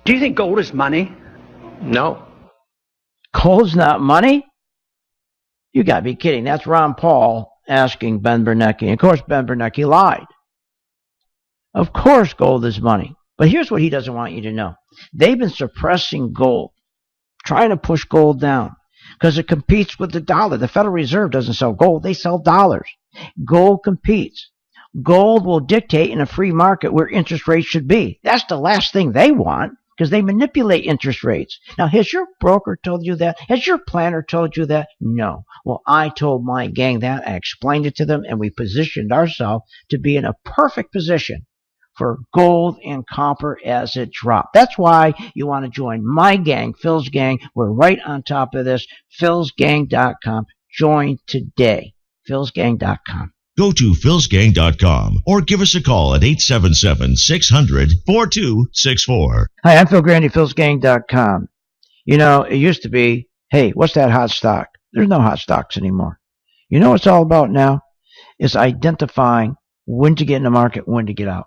Do you think gold is money? No. Gold's not money? You got to be kidding. That's Ron Paul asking Ben Bernanke. Of course, Ben Bernanke lied. Of course, gold is money. But here's what he doesn't want you to know. They've been suppressing gold, trying to push gold down because it competes with the dollar. The Federal Reserve doesn't sell gold. They sell dollars. Gold competes. Gold will dictate in a free market where interest rates should be. That's the last thing they want because they manipulate interest rates. Now, has your broker told you that? Has your planner told you that? No. Well, I told my gang that. I explained it to them, and we positioned ourselves to be in a perfect position for gold and copper as it dropped. That's why you want to join my gang, Phil's Gang. We're right on top of this. philsgang.com. Join today. philsgang.com. Go to philsgang.com or give us a call at 877-600-4264. Hi, I'm Phil Grande, philsgang.com. You know, it used to be, hey, what's that hot stock? There's no hot stocks anymore. You know what it's all about now? It's identifying when to get in the market, when to get out.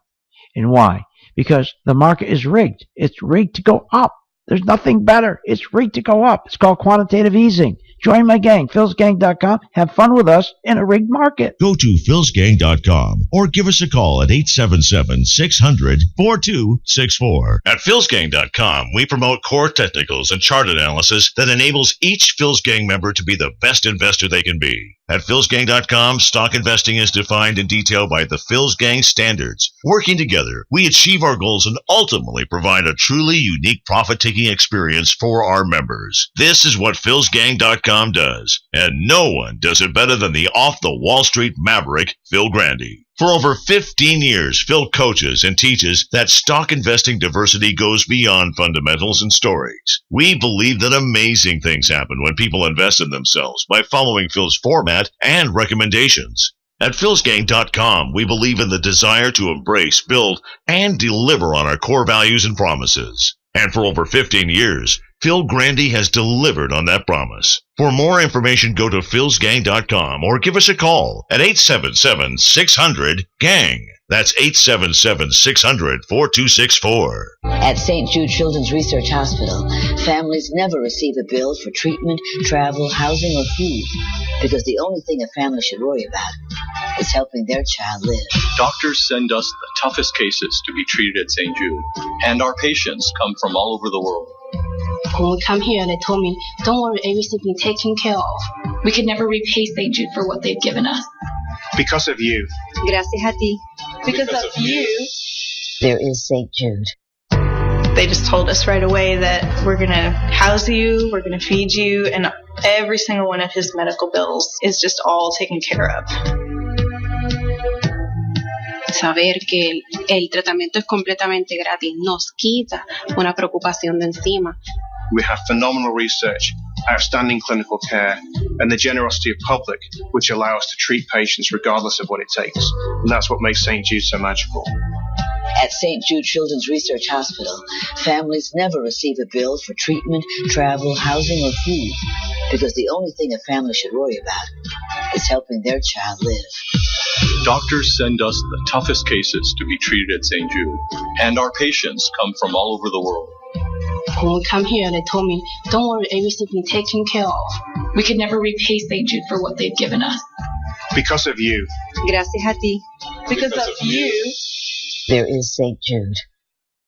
And why? Because the market is rigged. It's rigged to go up. There's nothing better. It's rigged to go up. It's called quantitative easing. Join my gang, philsgang.com. Have fun with us in a rigged market. Go to philsgang.com or give us a call at 877-600-4264. At philsgang.com, we promote core technicals and chart analysis that enables each Phil's Gang member to be the best investor they can be. At philsgang.com, stock investing is defined in detail by the Phil's Gang standards. Working together, we achieve our goals and ultimately provide a truly unique profit-taking experience for our members. This is what philsgang.com does, and no one does it better than the off-the-Wall Street maverick, Phil Grande. For over 15 years, Phil coaches and teaches that stock investing diversity goes beyond fundamentals and stories. We believe that amazing things happen when people invest in themselves by following Phil's format and recommendations. At philsgang.com, we believe in the desire to embrace, build, and deliver on our core values and promises. And for over 15 years, Phil Grande has delivered on that promise. For more information, go to philsgang.com or give us a call at 877-600-GANG. That's 877-600-4264. At St. Jude Children's Research Hospital, families never receive a bill for treatment, travel, housing, or food because the only thing a family should worry about is helping their child live. Doctors send us the toughest cases to be treated at St. Jude, and our patients come from all over the world. When we come here, they told me, don't worry, everything's been taken care of. We could never repay St. Jude for what they've given us. Because of you. Gracias a ti. Because of you. There is St. Jude. They just told us right away that we're going to house you, we're going to feed you, and every single one of his medical bills is just all taken care of. Saber que el tratamiento es completamente gratis nos quita una preocupación de encima. We have phenomenal research, outstanding clinical care, and the generosity of public, which allow us to treat patients regardless of what it takes. And that's what makes St. Jude so magical. At St. Jude Children's Research Hospital, families never receive a bill for treatment, travel, housing, or food because the only thing a family should worry about is helping their child live. Doctors send us the toughest cases to be treated at St. Jude, and our patients come from all over the world. When we come here, they told me, don't worry, everything's been taken care of. We could never repay St. Jude for what they've given us. Because of you. Gracias a ti. Because of you. There is St. Jude.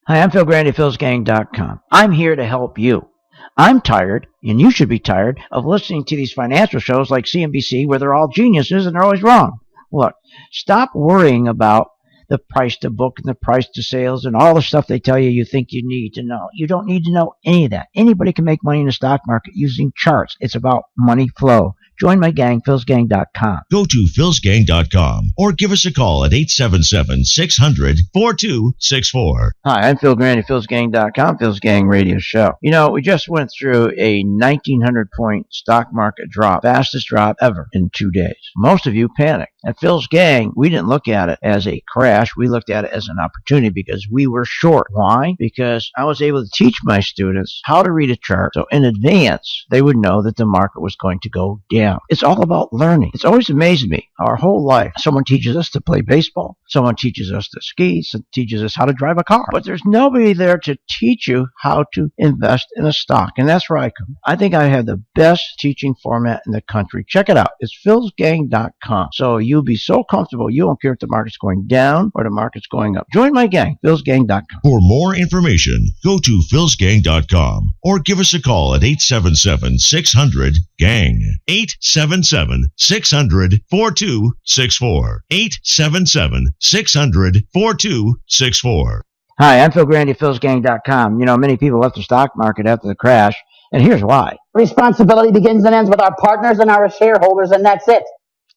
Hi, I'm Phil Grande, philsgang.com. I'm here to help you. I'm tired, and you should be tired, of listening to these financial shows like CNBC where they're all geniuses and they're always wrong. Look, stop worrying about the price to book and the price to sales and all the stuff they tell you think you need to know. You don't need to know any of that. Anybody can make money in the stock market using charts. It's about money flow. Join my gang, philsgang.com. Go to philsgang.com or give us a call at 877-600-4264. Hi, I'm Phil Grande, philsgang.com, Phil's Gang Radio Show. You know, we just went through a 1,900-point stock market drop, fastest drop ever in 2 days. Most of you panicked. At Phil's Gang, we didn't look at it as a crash. We looked at it as an opportunity because we were short. Why? Because I was able to teach my students how to read a chart so in advance they would know that the market was going to go down. am. It's all about learning. It's always amazed me our whole life. Someone teaches us to play baseball. Someone teaches us to ski. Someone teaches us how to drive a car. But there's nobody there to teach you how to invest in a stock. And that's where I come. I think I have the best teaching format in the country. Check it out. It's philsgang.com. So you'll be so comfortable. You don't care if the market's going down or the market's going up. Join my gang, philsgang.com. For more information, go to philsgang.com or give us a call at 877-600-GANG. 877-600-4264. 877-600-4264. Hi, I'm Phil Grande, philsgang.com. You know, many people left the stock market after the crash, and here's why. Responsibility begins and ends with our partners and our shareholders, and that's it.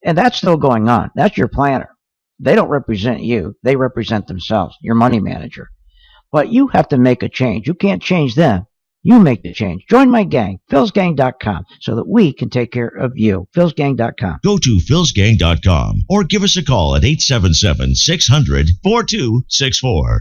And that's still going on. That's your planner. They don't represent you. They represent themselves, your money manager. But you have to make a change. You can't change them. You make the change. Join my gang, philsgang.com, so that we can take care of you. philsgang.com. Go to philsgang.com or give us a call at 877-600-4264.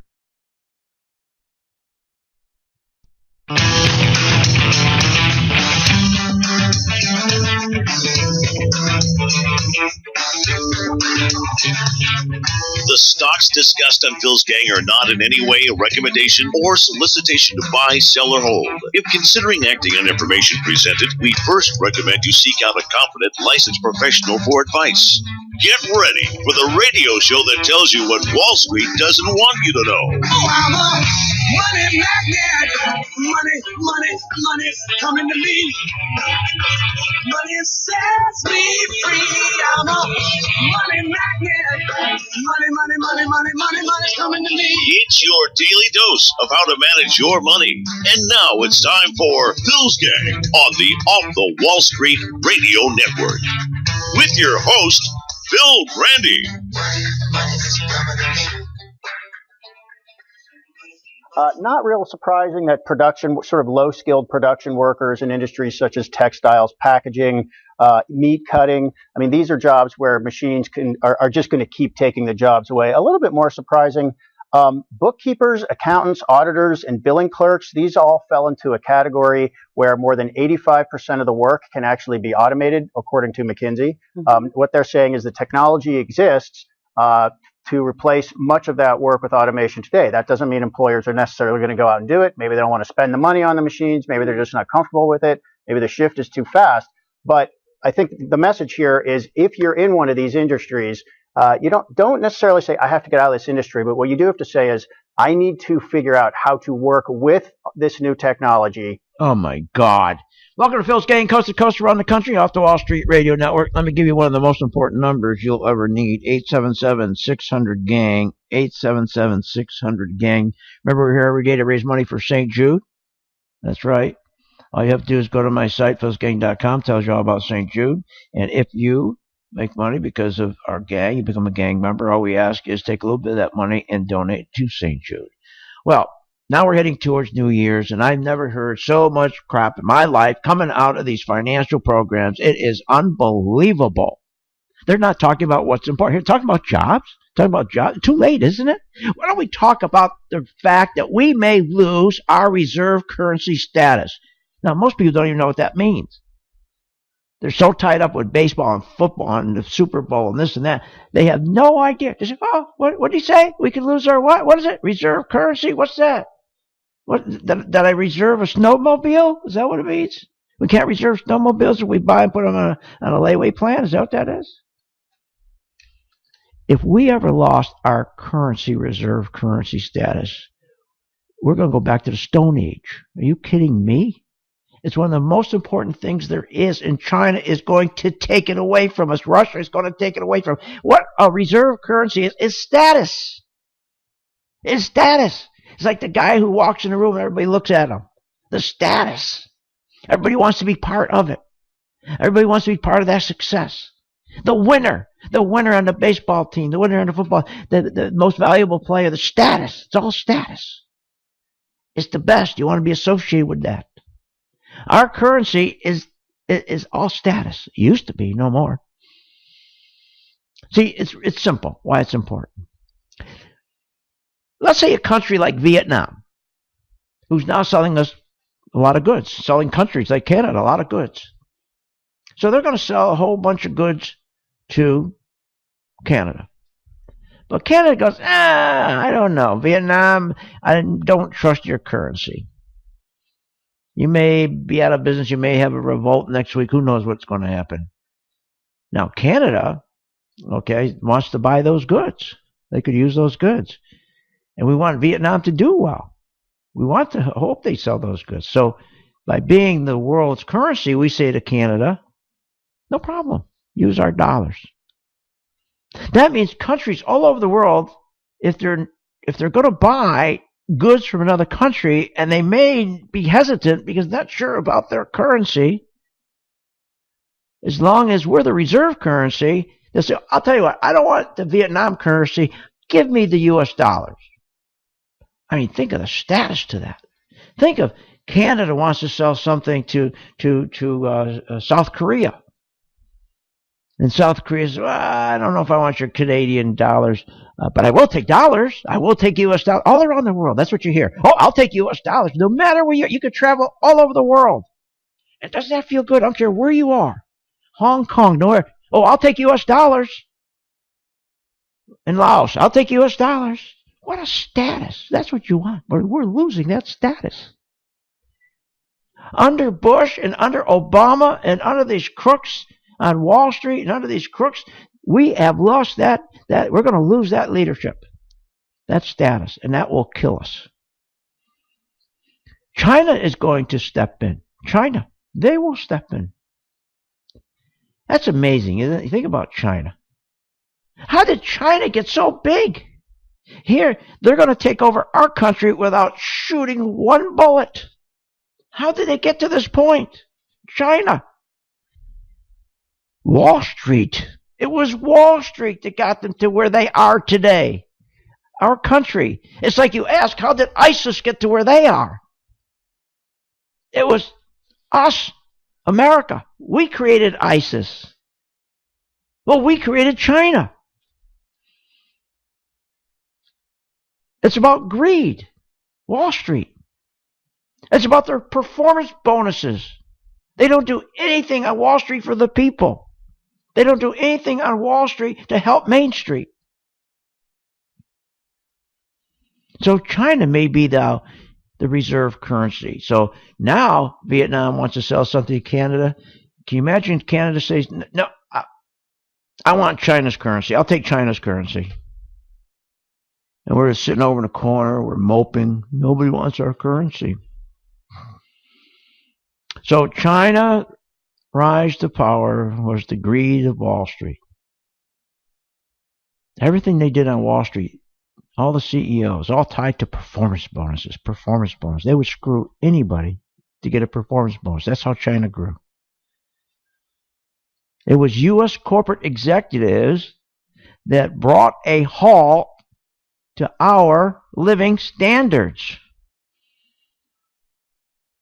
The stocks discussed on Phil's Gang are not in any way a recommendation or solicitation to buy, sell, or hold. If considering acting on information presented, we first recommend you seek out a competent, licensed professional for advice. Get ready for the radio show that tells you what Wall Street doesn't want you to know. Oh, I'm a money magnet. Money's coming to me. Money sets me free. I'm a money magnet. Money's coming to me. It's your daily dose of how to manage your money. And now it's time for Phil's Gang on the Off the Wall Street Radio Network. With your host, Phil Grande. Not real surprising that production, sort of low-skilled production workers in industries such as textiles, packaging, meat cutting. I mean, these are jobs where machines are just going to keep taking the jobs away. A little bit more surprising, bookkeepers, accountants, auditors, and billing clerks, these all fell into a category where more than 85% of the work can actually be automated, according to McKinsey. What they're saying is the technology exists to replace much of that work with automation today. That doesn't mean employers are necessarily going to go out and do it. Maybe they don't want to spend the money on the machines. Maybe they're just not comfortable with it. Maybe the shift is too fast. But I think the message here is if you're in one of these industries, you don't necessarily say, I have to get out of this industry. But what you do have to say is, I need to figure out how to work with this new technology. Oh, my God. Welcome to Phil's Gang, coast to coast around the country, off the Wall Street Radio Network. Let me give you one of the most important numbers you'll ever need, 877-600-GANG, 877-600-GANG. Remember, we're here every day to raise money for St. Jude? That's right. All you have to do is go to my site, philsgang.com, tells you all about St. Jude. And if you make money because of our gang, you become a gang member, all we ask is take a little bit of that money and donate to St. Jude. Well, now we're heading towards New Year's, and I've never heard so much crap in my life coming out of these financial programs. It is unbelievable. They're not talking about what's important. They're talking about jobs. Too late, isn't it? Why don't we talk about the fact that we may lose our reserve currency status? Now, most people don't even know what that means. They're so tied up with baseball and football and the Super Bowl and this and that. They have no idea. They say, oh, what did he say? We can lose our what? What is it? Reserve currency? What's that? What, did I reserve a snowmobile? Is that what it means? We can't reserve snowmobiles if we buy and put them on a layaway plan? Is that what that is? If we ever lost our reserve currency status, we're going to go back to the Stone Age. Are you kidding me? It's one of the most important things there is, and China is going to take it away from us. Russia is going to take it away from us. What a reserve currency is status. It's status. It's like the guy who walks in the room and everybody looks at him. The status. Everybody wants to be part of it. Everybody wants to be part of that success. The winner on the baseball team, the winner on the football, the most valuable player, the status. It's all status. It's the best. You want to be associated with that. Our currency is all status. It used to be, no more. See, it's simple. Why it's important. Let's say a country like Vietnam, who's now selling us a lot of goods, selling countries like Canada a lot of goods. So they're going to sell a whole bunch of goods to Canada. But Canada goes, I don't know. Vietnam, I don't trust your currency. You may be out of business. You may have a revolt next week. Who knows what's going to happen? Now, Canada, okay, wants to buy those goods. They could use those goods. And we want Vietnam to do well. We want to hope they sell those goods. So by being the world's currency, we say to Canada, no problem. Use our dollars. That means countries all over the world, if they're going to buy goods from another country, and they may be hesitant because they're not sure about their currency, as long as we're the reserve currency, they'll say, I'll tell you what, I don't want the Vietnam currency. Give me the U.S. dollars. I mean, think of the status to that. Think of Canada wants to sell something to South Korea. And South Korea says, I don't know if I want your Canadian dollars, but I will take dollars. I will take U.S. dollars all around the world. That's what you hear. Oh, I'll take U.S. dollars. No matter where you could travel all over the world. And doesn't that feel good? I don't care where you are. Hong Kong, nowhere. Oh, I'll take U.S. dollars. In Laos, I'll take U.S. dollars. What a status. That's what you want. But we're losing that status. Under Bush and under Obama and under these crooks on Wall Street and under these crooks, we have lost that we're going to lose that leadership, that status, and that will kill us. China is going to step in. China, they will step in. That's amazing, isn't it? You think about China. How did China get so big? Here, they're going to take over our country without shooting one bullet. How did they get to this point? China. Wall Street. It was Wall Street that got them to where they are today. Our country. It's like you ask, how did ISIS get to where they are? It was us, America. We created ISIS. Well, we created China. It's about greed. Wall Street. It's about their performance bonuses. They don't do anything on Wall Street for the people. They don't do anything on Wall Street to help Main Street. So China may be the reserve currency. So now Vietnam wants to sell something to Canada. Can you imagine Canada says, no, I want China's currency. I'll take China's currency. And we're sitting over in a corner. We're moping. Nobody wants our currency. So China rise to power was the greed of Wall Street. Everything they did on Wall Street, all the CEOs, all tied to performance bonuses. They would screw anybody to get a performance bonus. That's how China grew. It was U.S. corporate executives that brought a halt to our living standards.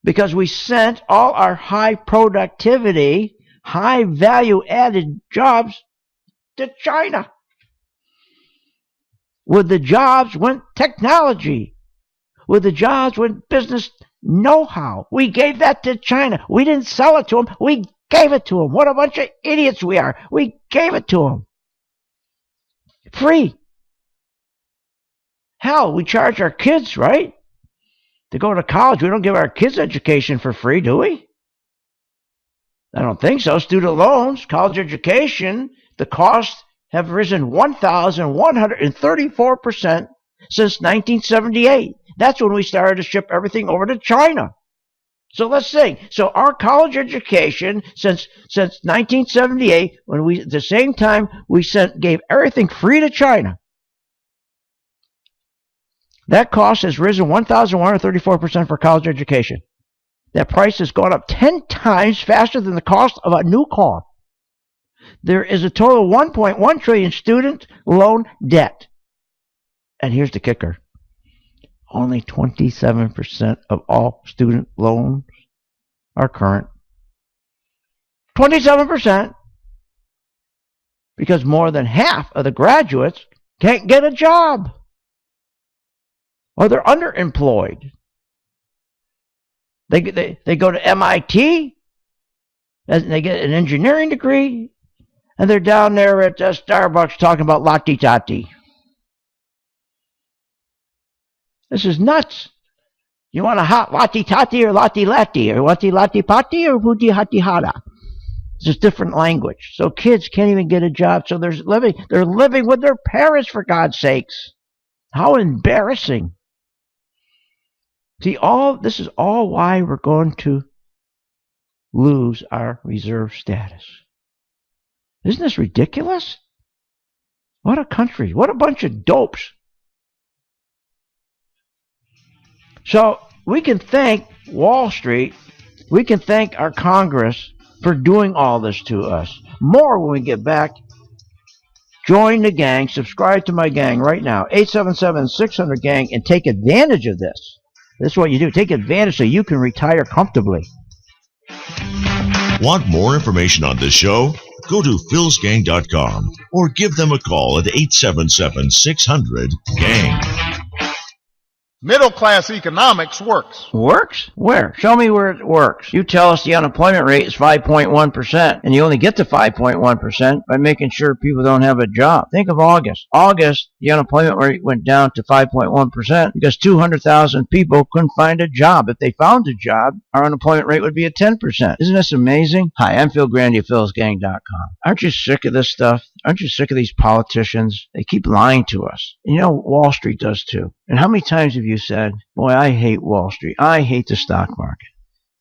Because we sent all our high productivity, high value added jobs to China. With the jobs went technology. With the jobs went business know-how. We gave that to China. We didn't sell it to them. We gave it to them. What a bunch of idiots we are. We gave it to them. Free. Hell, we charge our kids, right? To go to college. We don't give our kids education for free, do we? I don't think so. Student loans, college education, the costs have risen 1,134% since 1978. That's when we started to ship everything over to China. So let's see. So our college education since 1978, when we at the same time we gave everything free to China. That cost has risen 1,134% for college education. That price has gone up 10 times faster than the cost of a new car. There is a total of 1.1 trillion student loan debt. And here's the kicker. Only 27% of all student loans are current. 27%. Because more than half of the graduates can't get a job. Or they're underemployed. They go to MIT. And they get an engineering degree, and they're down there at Starbucks talking about latte tati. This is nuts. You want a hot latte tati or latte latte or latte pati or huti hati hara? It's just different language. So kids can't even get a job. So they're living with their parents, for God's sakes. How embarrassing. See, this is all why we're going to lose our reserve status. Isn't this ridiculous? What a country. What a bunch of dopes. So we can thank Wall Street, we can thank our Congress for doing all this to us. More when we get back. Join the gang, subscribe to my gang right now, 877-600-GANG, and take advantage of this. This is what you do. Take advantage so you can retire comfortably. Want more information on this show? Go to philsgang.com or give them a call at 877-600-GANG. Middle-class economics works. Works? Where? Show me where it works. You tell us the unemployment rate is 5.1%, and you only get to 5.1% by making sure people don't have a job. Think of August. August, the unemployment rate went down to 5.1% because 200,000 people couldn't find a job. If they found a job, our unemployment rate would be at 10%. Isn't this amazing? Hi, I'm Phil Grande of philsgang.com. Aren't you sick of this stuff? Aren't you sick of these politicians? They keep lying to us. And you know, Wall Street does too. And how many times have you said, boy, I hate Wall Street. I hate the stock market.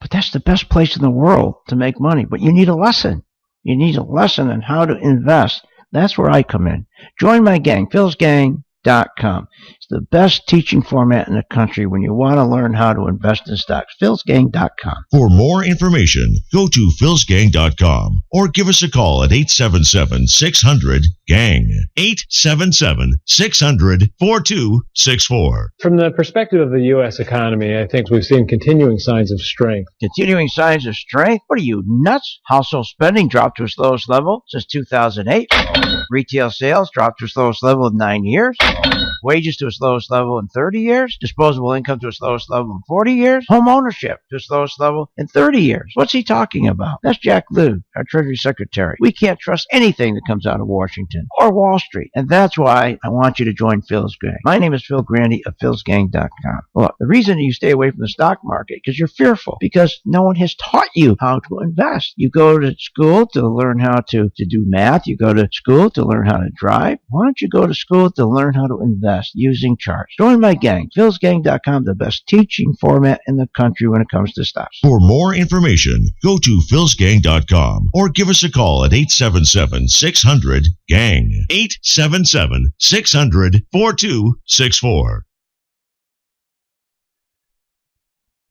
But that's the best place in the world to make money. But you need a lesson. You need a lesson on how to invest. That's where I come in. Join my gang, philsgang.com. It's the best teaching format in the country when you want to learn how to invest in stocks. philsgang.com. For more information, go to philsgang.com or give us a call at 877-600-GANG. 877-600-4264. From the perspective of the U.S. economy, I think we've seen continuing signs of strength. Continuing signs of strength? What are you, nuts? Household spending dropped to its lowest level since 2008. Retail sales dropped to its lowest level in 9 years. Wages to its lowest level in 30 years. Disposable income to its lowest level in 40 years. Home ownership to its lowest level in 30 years. What's he talking about? That's Jack Lew, our Treasury Secretary. We can't trust anything that comes out of Washington or Wall Street. And that's why I want you to join Phil's Gang. My name is Phil Grande of philsgang.com. Well, the reason you stay away from the stock market is because you're fearful, because no one has taught you how to invest. You go to school to learn how to do math. You go to school to learn how to drive. Why don't you go to school to learn how to invest using charts? Join my gang, philsgang.com, the best teaching format in the country when it comes to stocks. For more information, go to philsgang.com or give us a call at 877-600-GANG. 877-600-4264.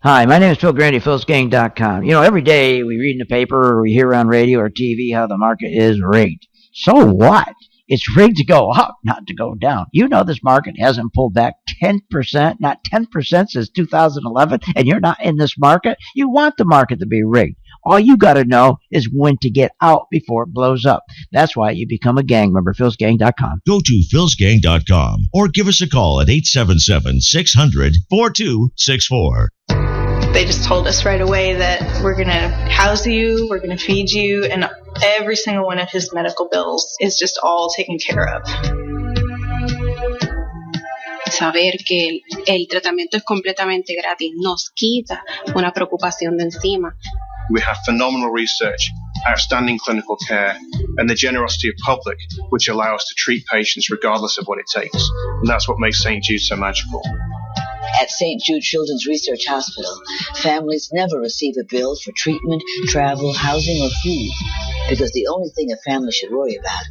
Hi, my name is Phil Grande, philsgang.com. You know, every day we read in the paper or we hear on radio or TV how the market is rigged. So what? It's rigged to go up, not to go down. You know this market hasn't pulled back 10%, not 10% since 2011, and you're not in this market. You want the market to be rigged. All you got to know is when to get out before it blows up. That's why you become a gang member, philsgang.com. Go to philsgang.com or give us a call at 877-600-4264. They just told us right away that we're going to house you, we're going to feed you, and every single one of his medical bills is just all taken care of. Saber que el tratamiento es completamente gratis nos quita una preocupación de encima. We have phenomenal research, outstanding clinical care, and the generosity of public, which allow us to treat patients regardless of what it takes. And that's what makes St. Jude so magical. At St. Jude Children's Research Hospital, families never receive a bill for treatment, travel, housing, or food, because the only thing a family should worry about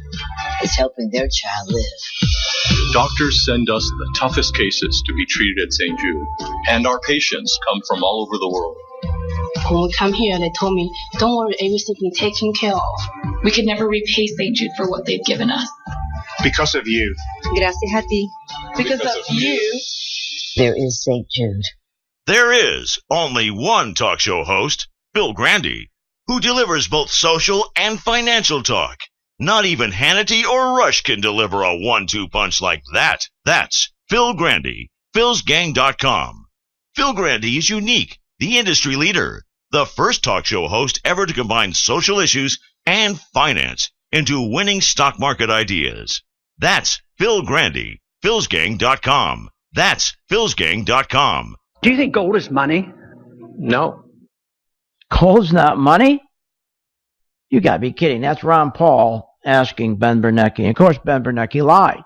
is helping their child live. Doctors send us the toughest cases to be treated at St. Jude, and our patients come from all over the world. When we come here, they told me, don't worry, everything will be taken care of. We could never repay St. Jude for what they've given us. Because of you. Gracias a ti. Because of you. There is St. Jude. There is only one talk show host, Phil Grande, who delivers both social and financial talk. Not even Hannity or Rush can deliver a 1-2 punch like that. That's Phil Grande, philsgang.com. Phil Grande is unique, the industry leader. The first talk show host ever to combine social issues and finance into winning stock market ideas. That's Phil Grande, philsgang.com. That's philsgang.com. Do you think gold is money? No. Gold's not money? You got to be kidding. That's Ron Paul asking Ben Bernanke. And of course, Ben Bernanke lied.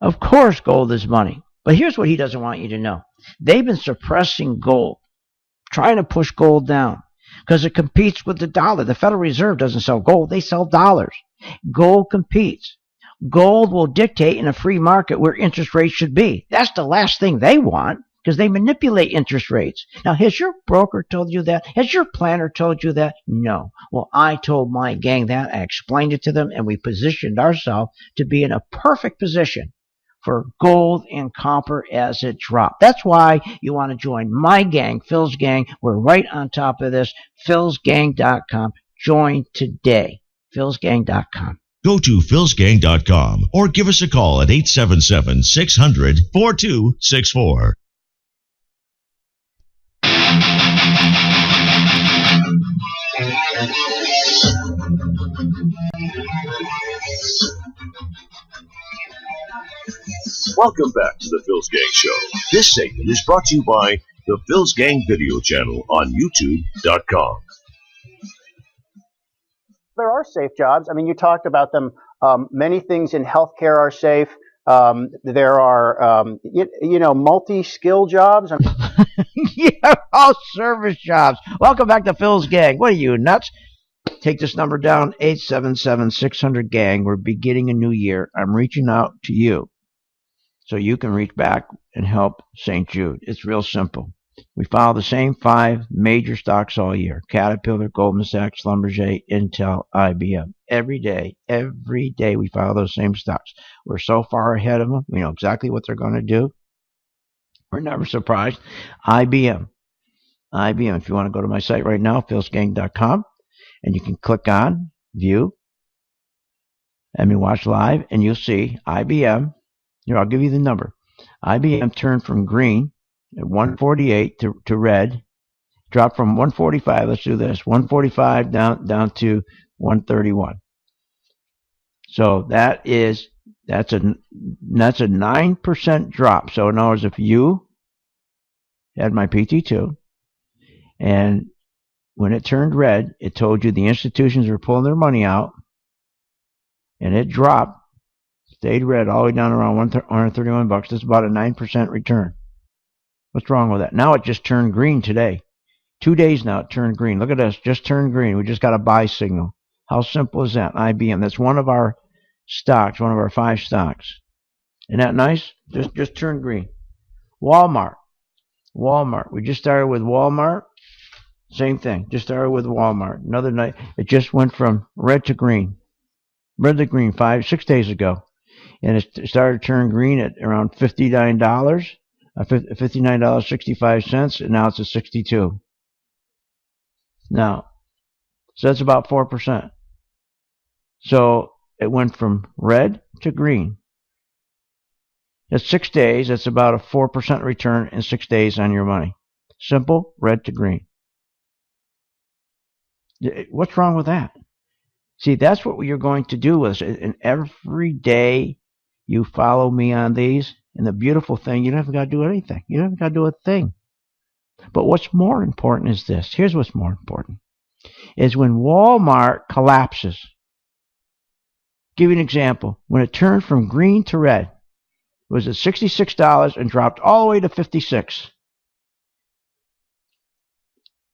Of course, gold is money. But here's what he doesn't want you to know. They've been suppressing gold, trying to push gold down because it competes with the dollar. The Federal Reserve doesn't sell gold. They sell dollars. Gold competes. Gold will dictate in a free market where interest rates should be. That's the last thing they want because they manipulate interest rates. Now, has your broker told you that? Has your planner told you that? No. Well, I told my gang that. I explained it to them, and we positioned ourselves to be in a perfect position for gold and copper as it dropped. That's why you want to join my gang, Phil's Gang. We're right on top of this. philsgang.com. Join today. philsgang.com. Go to philsgang.com or give us a call at 877-600-4264. Welcome back to the Phil's Gang Show. This segment is brought to you by the Phil's Gang video channel on youtube.com. There are safe jobs. I mean, you talked about them. Many things in healthcare are safe. There are, multi-skill jobs. Yeah, all service jobs. Welcome back to Phil's Gang. What are you, nuts? Take this number down, 877-600-GANG. We're beginning a new year. I'm reaching out to you so you can reach back and help St. Jude. It's real simple. We follow the same 5 major stocks all year: Caterpillar, Goldman Sachs, Schlumberger, Intel, IBM. Every day we follow those same stocks. We're so far ahead of them. We know exactly what they're going to do. We're never surprised. IBM. If you want to go to my site right now, philsgang.com, and you can click on View, watch live, and you'll see IBM. Here, I'll give you the number. IBM turned from green at 148 to red, dropped from 145. Let's do this: 145 down to 131. So that's a 9% drop. So in other words, if you had my PT2, and when it turned red, it told you the institutions were pulling their money out, and it dropped, stayed red all the way down around $131. That's about a 9% return. What's wrong with that? Now it just turned green today. 2 days now it turned green. Look at this, just turned green. We just got a buy signal. How simple is that? IBM. That's one of our stocks, one of our 5 stocks. Isn't that nice? Just turned green. Walmart. We just started with Walmart. Same thing. Just started with Walmart. Another night. It just went from red to green. Red to green 6 days ago. And it started to turn green at around $59. $59.65, and now it's at 62. Now, so that's about 4%. So it went from red to green. That's 6 days. That's about a 4% return in 6 days on your money. Simple, red to green. What's wrong with that? See, that's what you're going to do with us. And every day you follow me on these. And the beautiful thing, you don't have got to do anything. You don't have got to do a thing. But what's more important is this. Here's what's more important. Is when Walmart collapses. Give you an example. When it turned from green to red, it was at $66 and dropped all the way to $56.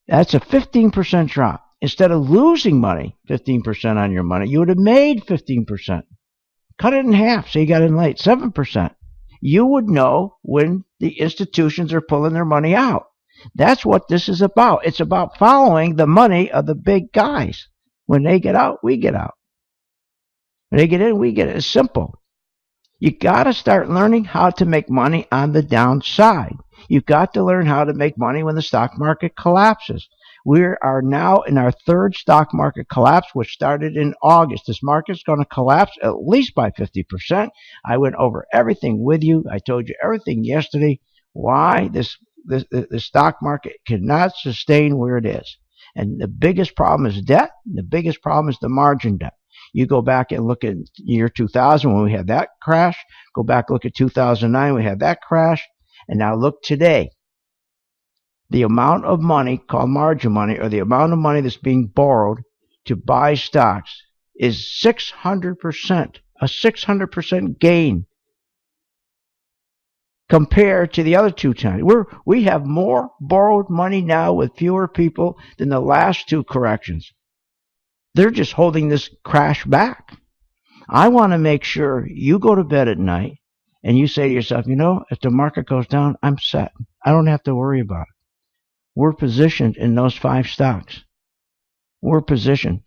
That's a 15% drop. Instead of losing money, 15% on your money, you would have made 15%. Cut it in half, so you got in late, 7%. You would know when the institutions are pulling their money out. That's what this is about. It's about following the money of the big guys. When they get out, we get out. When they get in, we get in. It's simple. You got to start learning how to make money on the downside. You've got to learn how to make money when the stock market collapses. We are now in our 3rd stock market collapse, which started in August. This market's going to collapse at least by 50%. I went over everything with you. I told you everything yesterday. Why this the stock market cannot sustain where it is. And the biggest problem is debt. The biggest problem is the margin debt. You go back and look at year 2000 when we had that crash. Go back, look at 2009, we had that crash. And now look today. The amount of money called margin money, or the amount of money that's being borrowed to buy stocks, is 600%, a 600% gain compared to the other two times. We have more borrowed money now with fewer people than the last two corrections. They're just holding this crash back. I want to make sure you go to bed at night and you say to yourself, if the market goes down, I'm set. I don't have to worry about it. We're positioned in those 5 stocks. We're positioned.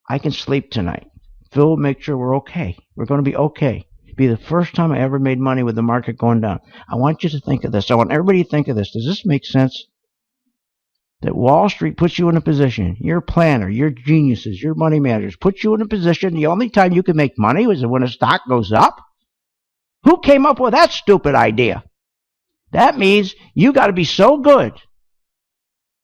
I can sleep tonight. Phil will make sure we're okay. We're going to be okay. It'll be the first time I ever made money with the market going down. I want you to think of this. I want everybody to think of this. Does this make sense? That Wall Street puts you in a position, your planner, your geniuses, your money managers, put you in a position, the only time you can make money is when a stock goes up? Who came up with that stupid idea? That means you got to be so good.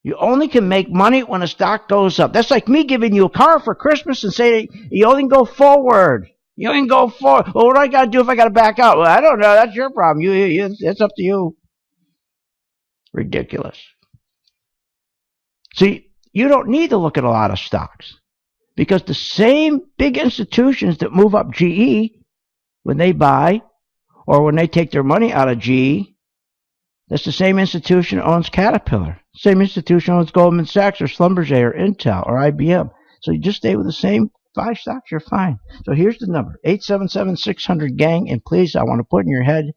You only can make money when a stock goes up. That's like me giving you a car for Christmas and saying you only go forward. You only go forward. Well, what do I got to do if I got to back out? Well, I don't know. That's your problem. It's up to you. Ridiculous. See, you don't need to look at a lot of stocks because the same big institutions that move up GE when they buy or when they take their money out of GE, that's the same institution that owns Caterpillar. Same institution owns Goldman Sachs or Schlumberger or Intel or IBM. So you just stay with the same 5 stocks, you're fine. So here's the number, 877-600-GANG. And please, I want to put in your head,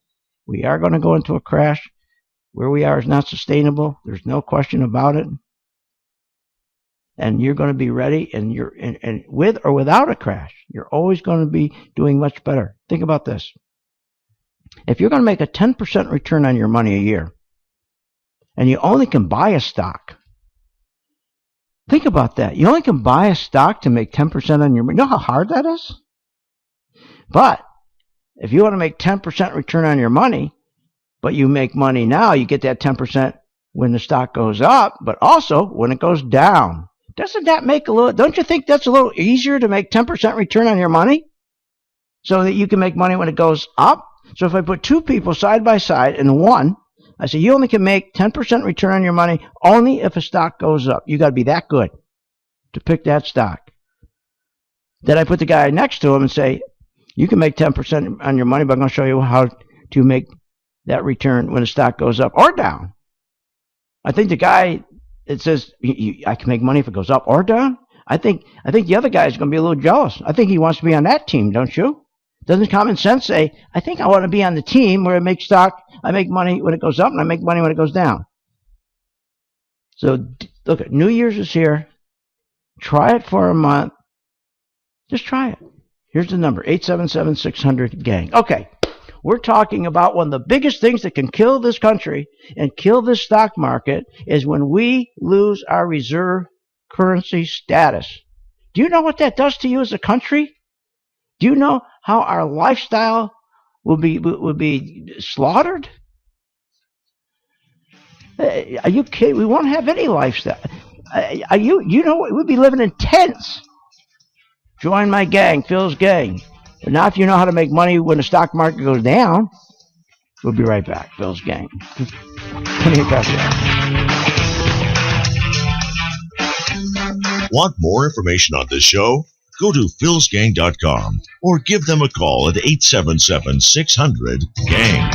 we are going to go into a crash. Where we are is not sustainable. There's no question about it. And you're going to be ready, and and with or without a crash, you're always going to be doing much better. Think about this. If you're going to make a 10% return on your money a year, and you only can buy a stock, think about that. You only can buy a stock to make 10% on your money. You know how hard that is? But if you want to make 10% return on your money, but you make money now, you get that 10% when the stock goes up, but also when it goes down. Doesn't that make don't you think that's a little easier to make 10% return on your money? So that you can make money when it goes up? So if I put 2 people side by side and one, I say you only can make 10% return on your money only if a stock goes up. You got to be that good to pick that stock. Then I put the guy next to him and say, you can make 10% on your money, but I'm going to show you how to make that return when the stock goes up or down. I think the guy that says I can make money if it goes up or down, I think the other guy is going to be a little jealous. I think he wants to be on that team, don't you? Doesn't common sense say, I think I want to be on the team where I make money when it goes up and I make money when it goes down. So look, New Year's is here. Try it for a month. Just try it. Here's the number, 877-600-GANG. Okay, we're talking about one of the biggest things that can kill this country and kill this stock market is when we lose our reserve currency status. Do you know what that does to you as a country? Do you know how our lifestyle will be slaughtered? Are you kidding? We won't have any lifestyle. You know what? We'd be living in tents. Join my gang, Phil's gang. But now if you know how to make money when the stock market goes down, we'll be right back. Phil's gang. Want more information on this show? Go to philsgang.com or give them a call at 877-600-GANG.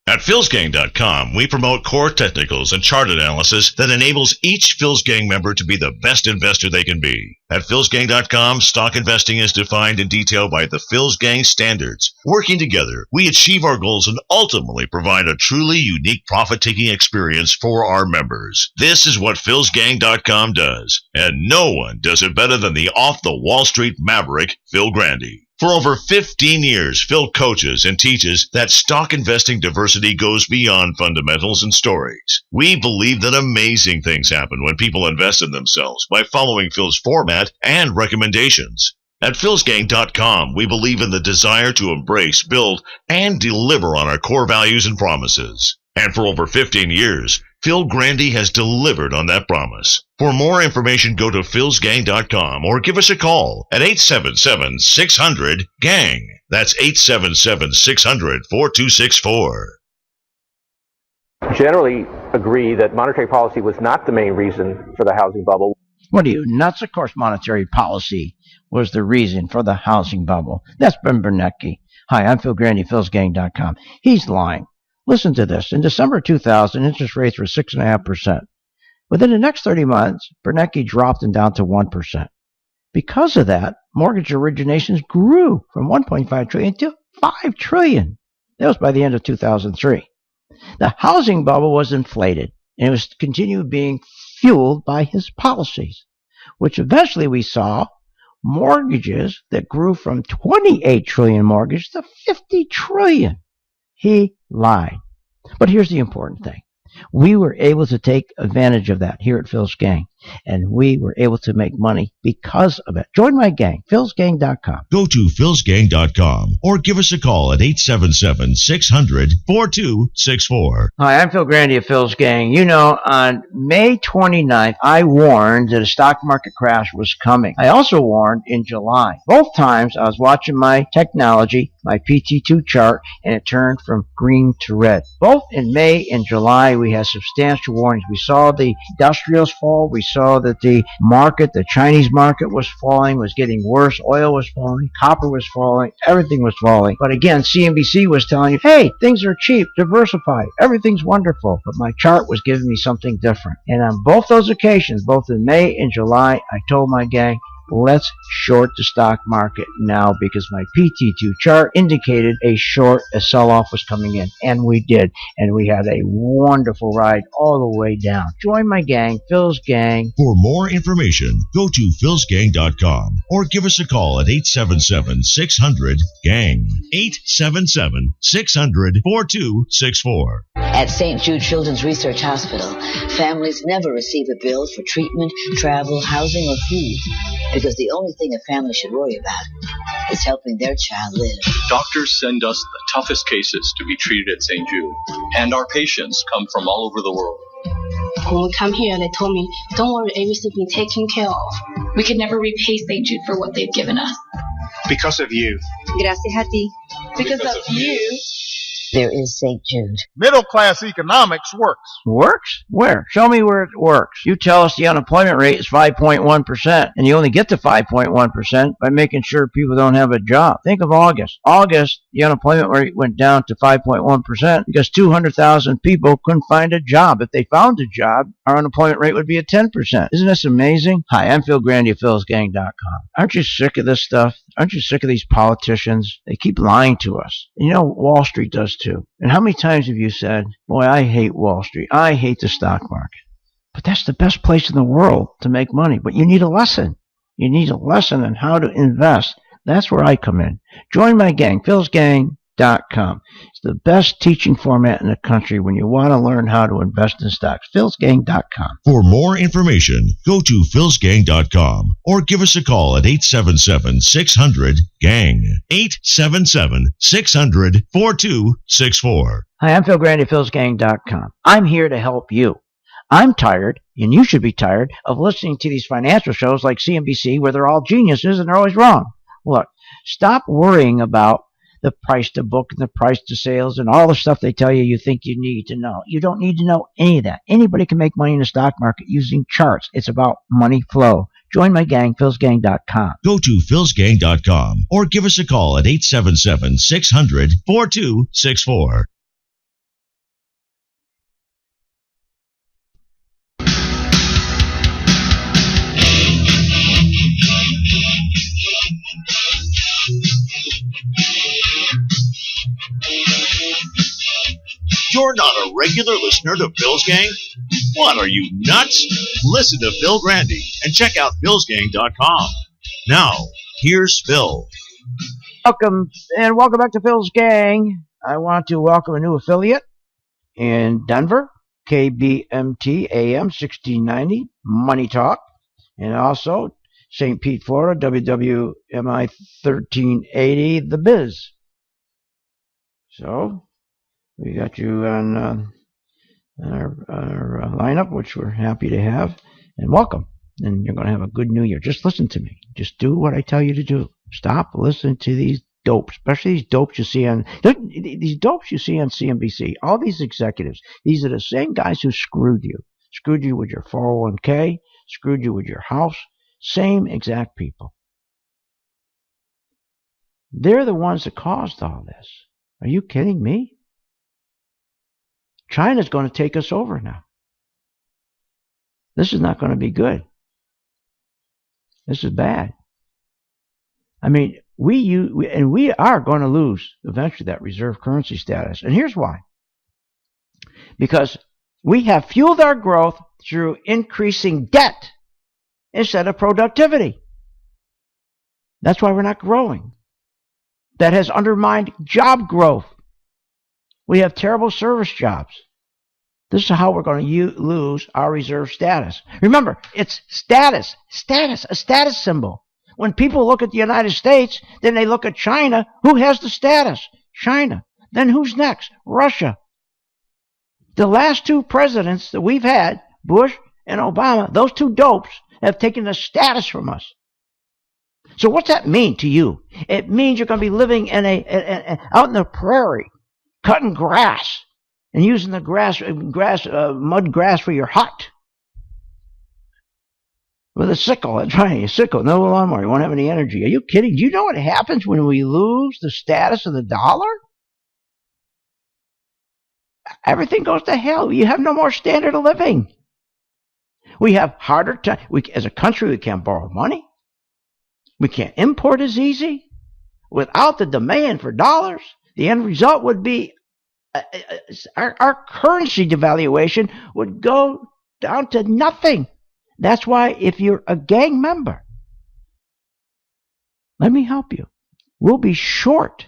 At philsgang.com, we promote core technicals and chart analysis that enables each Phil's Gang member to be the best investor they can be. At philsgang.com, stock investing is defined in detail by the Phil's Gang standards. Working together, we achieve our goals and ultimately provide a truly unique profit-taking experience for our members. This is what philsgang.com does, and no one does it better than the off-the-Wall Street maverick, Phil Grande. For over 15 years, Phil coaches and teaches that stock investing diversity goes beyond fundamentals and stories. We believe that amazing things happen when people invest in themselves by following Phil's format and recommendations. At philsgang.com, we believe in the desire to embrace, build, and deliver on our core values and promises. And for over 15 years, Phil Grande has delivered on that promise. For more information, go to philsgang.com or give us a call at 877-600-GANG. That's 877-600-4264. Generally agree that monetary policy was not the main reason for the housing bubble. What are you, nuts? Of course monetary policy was the reason for the housing bubble. That's Ben Bernanke. Hi, I'm Phil Grande, philsgang.com. He's lying. Listen to this. In December 2000, interest rates were 6.5%. Within the next 30 months, Bernanke dropped them down to 1%. Because of that, mortgage originations grew from 1.5 trillion to 5 trillion. That was by the end of 2003. The housing bubble was inflated, and it was continued being fueled by his policies, which eventually we saw mortgages that grew from 28 trillion mortgage to 50 trillion. He lied. But here's the important thing. We were able to take advantage of that here at Phil's Gang, and we were able to make money because of it. Join my gang, philsgang.com. Go to philsgang.com or give us a call at 877-600-4264. Hi, I'm Phil Grande of Phil's Gang. You know, on May 29th, I warned that a stock market crash was coming. I also warned in July. Both times, I was watching my technology, my PT2 chart, and it turned from green to red. Both in May and July, we had substantial warnings. We saw the industrials fall. We saw that the market, the Chinese market was falling, was getting worse. Oil was falling. Copper was falling. Everything was falling. But again, CNBC was telling you, hey, things are cheap. Diversify. Everything's wonderful. But my chart was giving me something different. And on both those occasions, both in May and July, I told my gang, let's short the stock market now, because my PT2 chart indicated a sell-off was coming in, and we did, and we had a wonderful ride all the way down. Join my gang, Phil's Gang. For more information, go to philsgang.com or give us a call at 877-600-GANG. 877-600-4264. At St. Jude Children's Research Hospital, families never receive a bill for treatment, travel, housing, or food, because the only thing a family should worry about is helping their child live. Doctors send us the toughest cases to be treated at St. Jude, and our patients come from all over the world. When we come here, they told me, don't worry, everything's being taken care of. We could never repay St. Jude for what they've given us. Because of you. Gracias a ti. Because of you. There is St. Jude. Middle class economics works. Works? Where? Show me where it works. You tell us the unemployment rate is 5.1%, and you only get to 5.1% by making sure people don't have a job. Think of August. August, the unemployment rate went down to 5.1% because 200,000 people couldn't find a job. If they found a job, our unemployment rate would be at 10%. Isn't this amazing? Hi, I'm Phil Grande of philsgang.com. Aren't you sick of this stuff? Aren't you sick of these politicians? They keep lying to us. And you know, Wall Street does too. And how many times have you said, boy, I hate Wall Street. I hate the stock market. But that's the best place in the world to make money. But you need a lesson. You need a lesson on how to invest. That's where I come in. Join my gang, philsgang.com. It's the best teaching format in the country when you want to learn how to invest in stocks. philsgang.com. For more information, go to philsgang.com or give us a call at 877-600-GANG. 877-600-4264. Hi, I'm Phil Grande, philsgang.com. I'm here to help you. I'm tired, and you should be tired, of listening to these financial shows like CNBC where they're all geniuses and they're always wrong. Look, stop worrying about the price to book and the price to sales and all the stuff they tell you you think you need to know. You don't need to know any of that. Anybody can make money in the stock market using charts. It's about money flow. Join my gang, philsgang.com. Go to philsgang.com or give us a call at 877-600-4264. You're not a regular listener to Phil's Gang? What, are you nuts? Listen to Phil Grande and check out philsgang.com. Now, here's Phil. Welcome back to Phil's Gang. I want to welcome a new affiliate in Denver, KBMT AM 1690, Money Talk, and also St. Pete, Florida, WWMI 1380, The Biz. So, we got you on our lineup, which we're happy to have, and welcome. And you're going to have a good new year. Just listen to me. Just do what I tell you to do. Stop listening to these dopes, especially these dopes you see on CNBC. All these executives, these are the same guys who screwed you with your 401k, screwed you with your house. Same exact people. They're the ones that caused all this. Are you kidding me? China's going to take us over now. This is not going to be good. This is bad. I mean, we are going to lose eventually that reserve currency status. And here's why. Because we have fueled our growth through increasing debt instead of productivity. That's why we're not growing. That has undermined job growth. We have terrible service jobs. This is how we're going to lose our reserve status. Remember, it's status, a status symbol. When people look at the United States, then they look at China. Who has the status? China. Then who's next? Russia. The last two presidents that we've had, Bush and Obama, those two dopes have taken the status from us. So what's that mean to you? It means you're going to be living in out in the prairie, cutting grass and using the mud grass for your hut. With a sickle, that's right, a sickle, no lawnmower, you won't have any energy. Are you kidding? Do you know what happens when we lose the status of the dollar? Everything goes to hell. You have no more standard of living. We have harder time. As a country, we can't borrow money. We can't import as easy. Without the demand for dollars, the end result would be our currency devaluation would go down to nothing. That's why if you're a gang member, let me help you. We'll be short.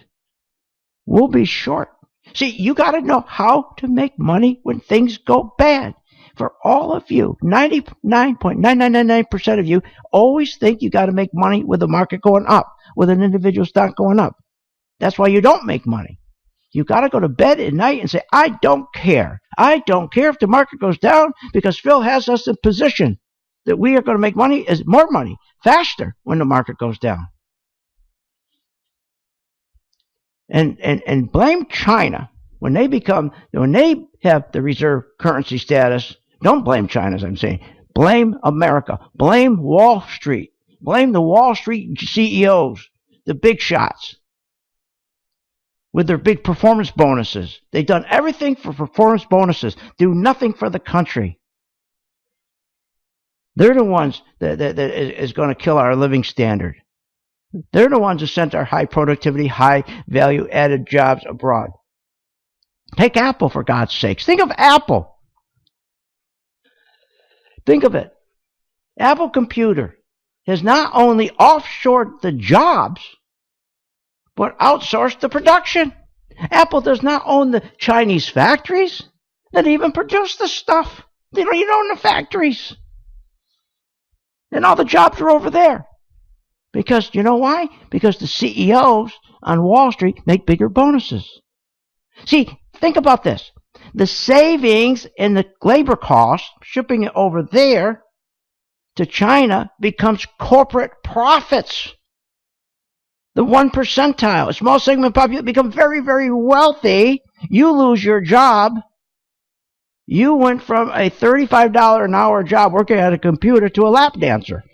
See, you got to know how to make money when things go bad. For all of you, 99.9999% of you always think you got to make money with the market going up, with an individual stock going up. That's why you don't make money. You got to go to bed at night and say, I don't care. I don't care if the market goes down because Phil has us in position that we are going to make money, more money, faster when the market goes down. And blame China when they have the reserve currency status. Don't blame China, as I'm saying. Blame America. Blame Wall Street. Blame the Wall Street CEOs, the big shots, with their big performance bonuses. They've done everything for performance bonuses, do nothing for the country. They're the ones that is going to kill our living standard. They're the ones that sent our high productivity, high value added jobs abroad. Take Apple, for God's sakes. Think of Apple. Think of it. Apple Computer has not only offshored the jobs, but outsourced the production. Apple does not own the Chinese factories that even produce the stuff. They don't even own the factories. And all the jobs are over there. Because, you know why? Because the CEOs on Wall Street make bigger bonuses. See, think about this. The savings in the labor costs, shipping it over there to China, becomes corporate profits. The 1 percentile, a small segment of the population, become very, very wealthy. You lose your job. You went from a $35 an hour job working at a computer to a lap dancer.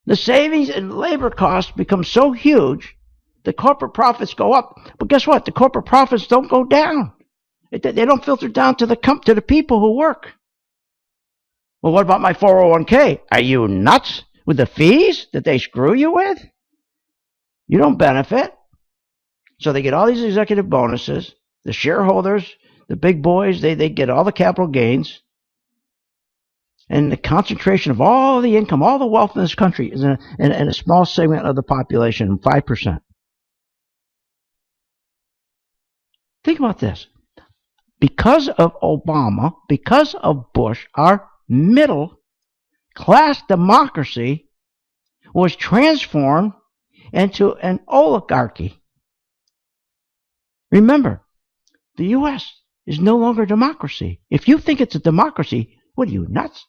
The savings in labor costs become so huge, the corporate profits go up. But guess what? The corporate profits don't go down. They don't filter down to the people who work. Well, what about my 401k? Are you nuts with the fees that they screw you with? You don't benefit. So they get all these executive bonuses. The shareholders, the big boys, they get all the capital gains. And the concentration of all the income, all the wealth in this country is in a small segment of the population, 5%. Think about this. Because of Obama, because of Bush, our middle class democracy was transformed into an oligarchy. Remember, the U.S. is no longer democracy. If you think it's a democracy, what are you, nuts?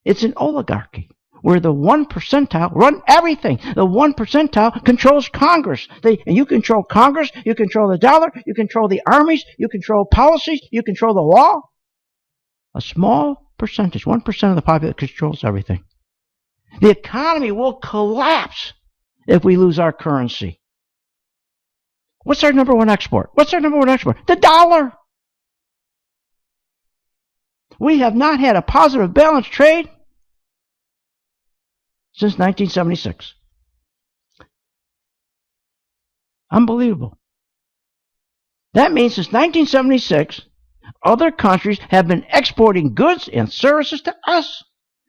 It's an oligarchy where the 1 percentile run everything. The 1 percentile controls Congress. And you control Congress, you control the dollar, you control the armies, you control policies, you control the law. A small percentage, 1% of the population controls everything. The economy will collapse if we lose our currency. What's our number one export? The dollar. We have not had a positive balance trade since 1976. Unbelievable. That means since 1976, other countries have been exporting goods and services to us.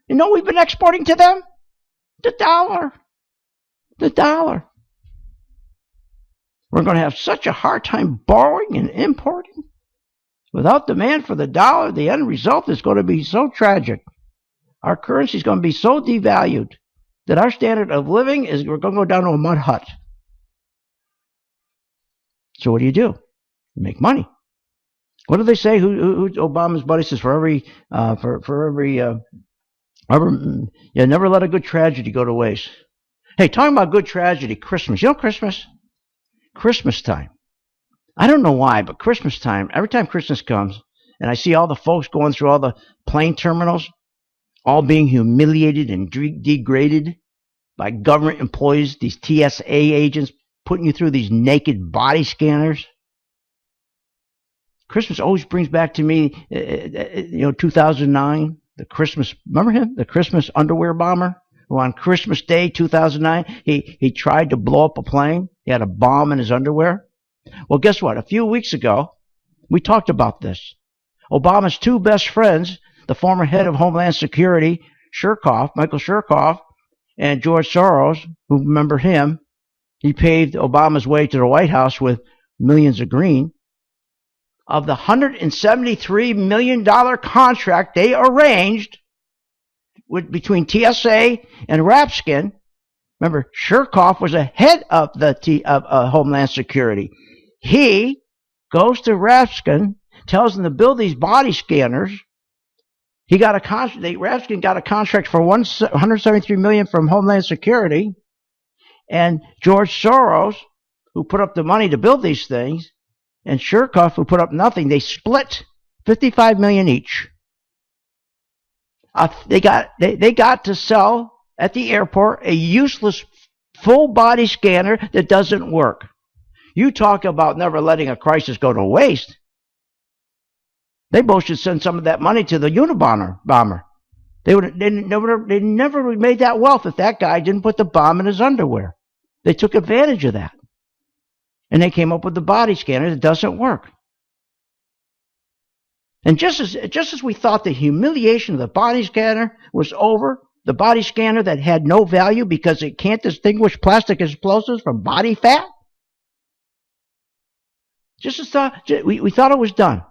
You know what we've been exporting to them? The dollar. The dollar. We're going to have such a hard time borrowing and importing. Without demand for the dollar, the end result is going to be so tragic. Our currency is going to be so devalued that our standard of living is we're going to go down to a mud hut. So what do? You make money. What do they say? Who Obama's buddy says never let a good tragedy go to waste. Hey, talking about good tragedy, Christmas. You know Christmas? Christmas time. I don't know why, but Christmas time, every time Christmas comes, and I see all the folks going through all the plane terminals, all being humiliated and degraded by government employees, these TSA agents putting you through these naked body scanners. Christmas always brings back to me, 2009, the Christmas, remember him? The Christmas underwear bomber, who on Christmas Day 2009, he tried to blow up a plane. He had a bomb in his underwear. Well, guess what? A few weeks ago, we talked about this. Obama's two best friends, the former head of Homeland Security, Michael Chertoff, and George Soros, who remember him, he paved Obama's way to the White House with millions of green. Of the $173 million contract they arranged between TSA and Rapskin, remember, Chertoff was the head of Homeland Security. He goes to Rapskin, tells them to build these body scanners. He got a contract. Rapskin got a contract for $173 million from Homeland Security, and George Soros, who put up the money to build these things, and Chertoff, who put up nothing, they split $55 million each. They got to sell at the airport a useless full body scanner that doesn't work. You talk about never letting a crisis go to waste. They both should send some of that money to the Unabomber. They never made that wealth if that guy didn't put the bomb in his underwear. They took advantage of that. And they came up with the body scanner that doesn't work. And just as we thought the humiliation of the body scanner was over, the body scanner that had no value because it can't distinguish plastic explosives from body fat, we thought it was done.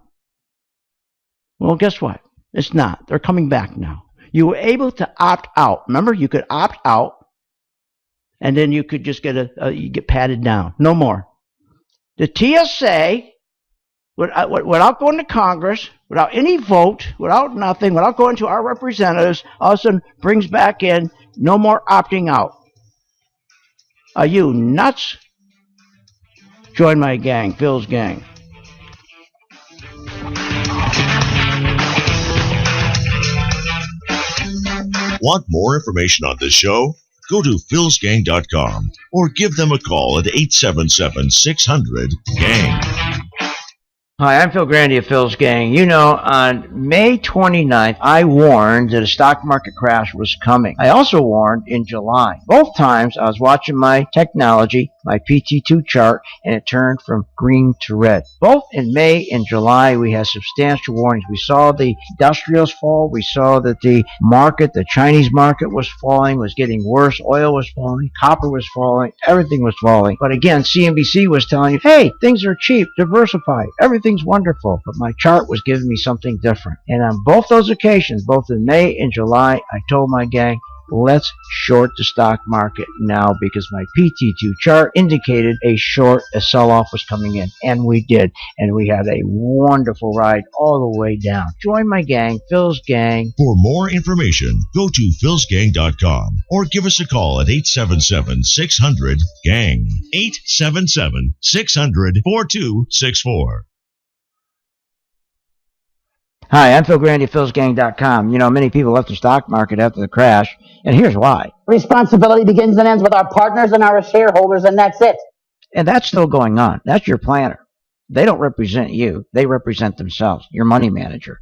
Well, guess what? It's not. They're coming back now. You were able to opt out. Remember, you could opt out, and then you could just you get patted down. No more. The TSA, without going to Congress, without any vote, without nothing, without going to our representatives, all of a sudden brings back in no more opting out. Are you nuts? Join my gang, Phil's gang. Want more information on this show? Go to philsgang.com or give them a call at 877-600-GANG. Hi, I'm Phil Grande of Phil's Gang. You know, on May 29th, I warned that a stock market crash was coming. I also warned in July. Both times, I was watching my technology, my PT2 chart, and it turned from green to red. Both in May and July, we had substantial warnings. We saw the industrials fall. We saw that the market, the Chinese market was falling, was getting worse. Oil was falling. Copper was falling. Everything was falling. But again, CNBC was telling you, hey, things are cheap. Diversify. Everything's wonderful. But my chart was giving me something different. And on both those occasions, both in May and July, I told my gang, let's short the stock market now because my PT2 chart indicated a sell-off was coming in. And we did. And we had a wonderful ride all the way down. Join my gang, Phil's Gang. For more information, go to philsgang.com or give us a call at 877-600-GANG. 877-600-4264. Hi, I'm Phil Grande at philsgang.com. You know, many people left the stock market after the crash, and here's why. Responsibility begins and ends with our partners and our shareholders, and that's it. And that's still going on. That's your planner. They don't represent you. They represent themselves, your money manager.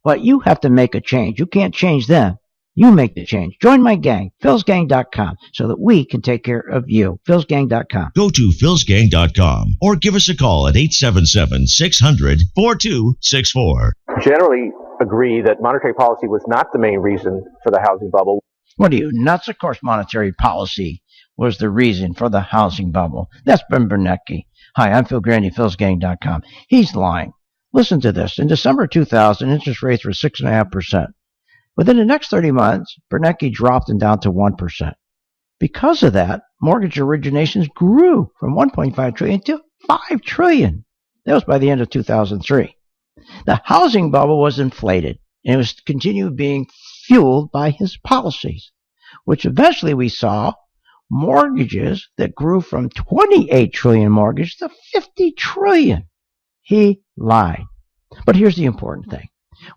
But you have to make a change. You can't change them. You make the change. Join my gang, philsgang.com, so that we can take care of you. philsgang.com. Go to philsgang.com or give us a call at 877-600-4264. Generally agree that monetary policy was not the main reason for the housing bubble. What are you, nuts? Of course, monetary policy was the reason for the housing bubble. That's Ben Bernanke. Hi, I'm Phil Grande, philsgang.com. He's lying. Listen to this. In December 2000, interest rates were 6.5%. Within the next 30 months, Bernanke dropped them down to 1%. Because of that, mortgage originations grew from 1.5 trillion to 5 trillion. That was by the end of 2003. The housing bubble was inflated, and it was continued being fueled by his policies, which eventually we saw mortgages that grew from 28 trillion mortgage to 50 trillion. He lied. But here's the important thing.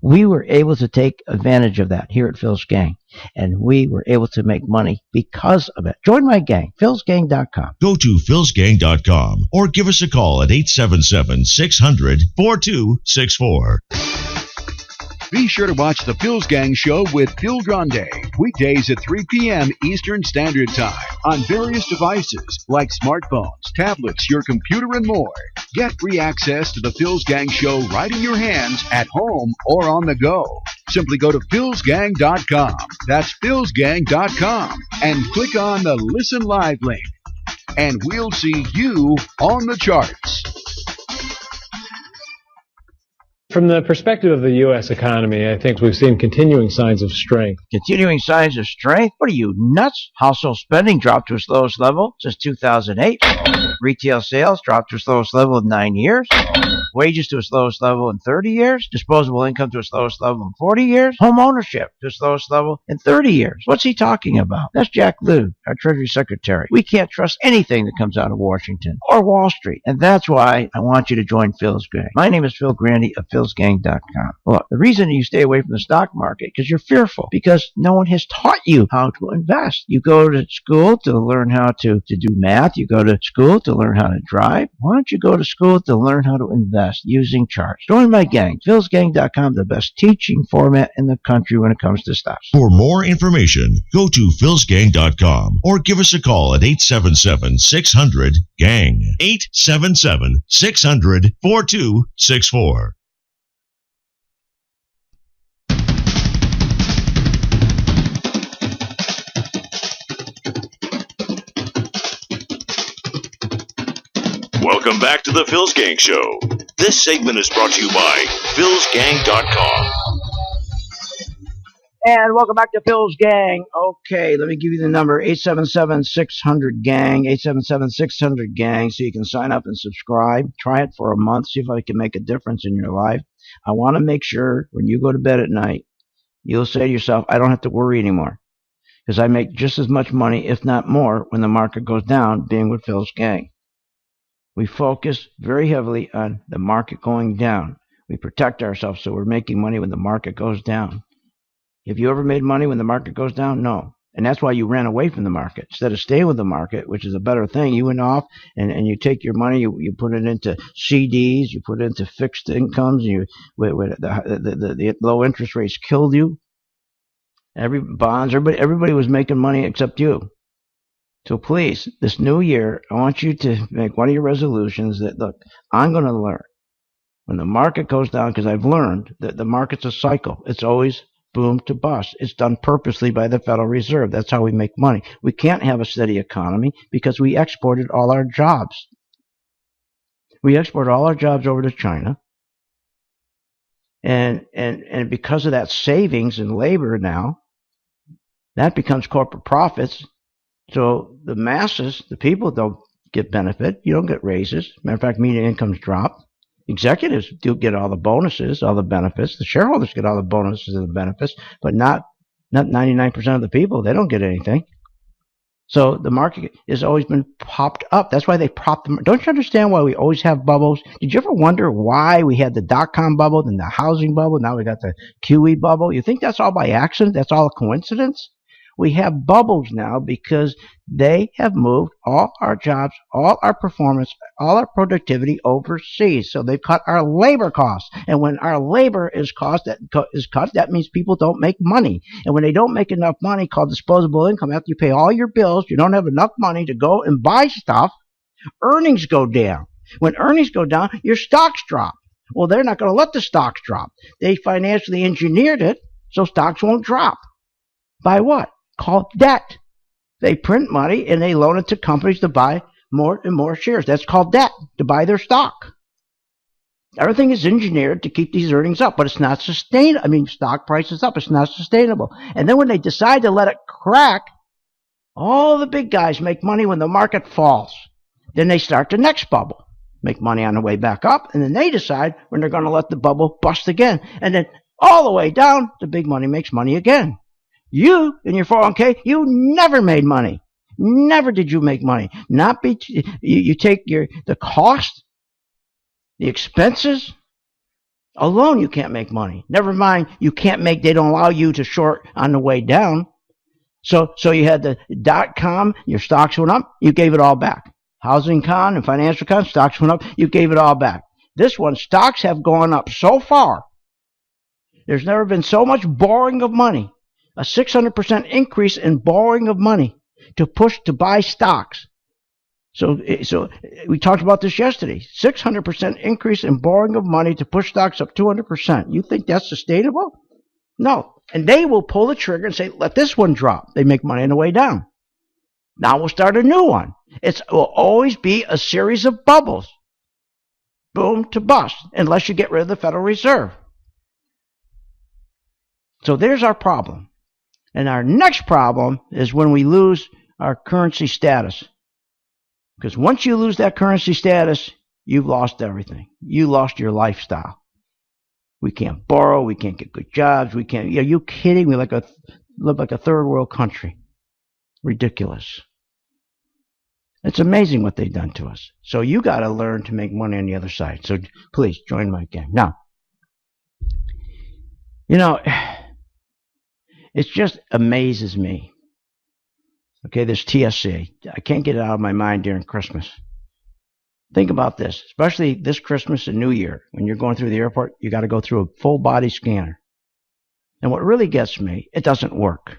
We were able to take advantage of that here at Phil's Gang, and we were able to make money because of it. Join my gang, philsgang.com. Go to philsgang.com or give us a call at 877-600-4264. Be sure to watch the Phil's Gang Show with Phil Grande, weekdays at 3 p.m. Eastern Standard Time on various devices like smartphones, tablets, your computer, and more. Get free access to the Phil's Gang Show right in your hands at home or on the go. Simply go to philsgang.com. That's philsgang.com and click on the Listen Live link. And we'll see you on the charts. From the perspective of the U.S. economy, I think we've seen continuing signs of strength. Continuing signs of strength? What are you, nuts? Household spending dropped to its lowest level since 2008. Retail sales dropped to its lowest level in 9 years. Wages to its lowest level in 30 years. Disposable income to its lowest level in 40 years. Home ownership to its lowest level in 30 years. What's he talking about? That's Jack Lew, our Treasury Secretary. We can't trust anything that comes out of Washington or Wall Street. And that's why I want you to join Phil's Gang. My name is Phil Grande of philsgang.com. Look, the reason you stay away from the stock market because you're fearful, because no one has taught you how to invest. You go to school to learn how to do math. You go to school to learn how to drive. Why don't you go to school to learn how to invest using charts? Join my gang, philsgang.com, the best teaching format in the country when it comes to stocks. For more information, go to philsgang.com or give us a call at 877-600-GANG. 877-600-4264. Welcome back to the Phil's Gang Show. This segment is brought to you by philsgang.com. And welcome back to Phil's Gang. Okay, let me give you the number, 877-600-GANG, 877-600-GANG, so you can sign up and subscribe. Try it for a month, see if I can make a difference in your life. I want to make sure when you go to bed at night, you'll say to yourself, I don't have to worry anymore, because I make just as much money, if not more, when the market goes down, being with Phil's Gang. We focus very heavily on the market going down. We protect ourselves so we're making money when the market goes down. Have you ever made money when the market goes down? No. And that's why you ran away from the market. Instead of staying with the market, which is a better thing, you went off and you take your money, you put it into CDs, you put it into fixed incomes, the low interest rates killed you. Everybody was making money except you. So please, this new year, I want you to make one of your resolutions that, look, I'm going to learn when the market goes down, because I've learned that the market's a cycle. It's always boom to bust. It's done purposely by the Federal Reserve. That's how we make money. We can't have a steady economy because we exported all our jobs. We export all our jobs over to China. And because of that savings in labor now, That becomes corporate profits. So the masses, the people, don't get benefit. You don't get raises. Matter of fact, median incomes drop. Executives do get all the bonuses, all the benefits. The shareholders get all the bonuses and the benefits, but not 99% of the people. They don't get anything. So the market has always been popped up. That's why they prop them. Don't you understand why we always have bubbles? Did you ever wonder why we had the dot-com bubble, then the housing bubble, now we got the QE bubble? You think that's all by accident? That's all a coincidence? We have bubbles now because they have moved all our jobs, all our performance, all our productivity overseas. So they've cut our labor costs. And when our labor is cut, that means people don't make money. And when they don't make enough money, called disposable income, after you pay all your bills, you don't have enough money to go and buy stuff, earnings go down. When earnings go down, your stocks drop. Well, they're not going to let the stocks drop. They financially engineered it so stocks won't drop. By what? Called debt. They print money and they loan it to companies to buy more and more shares. That's called debt, to buy their stock. Everything is engineered to keep these earnings up, but it's not sustainable. I mean, stock prices up, it's not sustainable. And then when they decide to let it crack, all the big guys make money when the market falls. Then they start the next bubble, make money on the way back up, and then they decide when they're going to let the bubble bust again. And then all the way down, the big money makes money again. You, in your 401k, you never made money. Never did you make money. You take the cost, the expenses alone, you can't make money. Never mind, they don't allow you to short on the way down. So you had the dot-com, your stocks went up, you gave it all back. Housing con and financial con, stocks went up, you gave it all back. This one, stocks have gone up so far. There's never been so much borrowing of money. A 600% increase in borrowing of money to buy stocks. So we talked about this yesterday. 600% increase in borrowing of money to push stocks up 200%. You think that's sustainable? No. And they will pull the trigger and say, let this one drop. They make money on the way down. Now we'll start a new one. It will always be a series of bubbles. Boom to bust, unless you get rid of the Federal Reserve. So there's our problem. And our next problem is when we lose our currency status. Because once you lose that currency status, you've lost everything. You lost your lifestyle. We can't borrow. We can't get good jobs. We can't. Are you kidding? We live like a third world country. Ridiculous. It's amazing what they've done to us. So you got to learn to make money on the other side. So please join my gang. Now, it just amazes me. Okay, this TSA. I can't get it out of my mind during Christmas. Think about this, especially this Christmas and New Year. When you're going through the airport, you got to go through a full body scanner. And what really gets me, it doesn't work.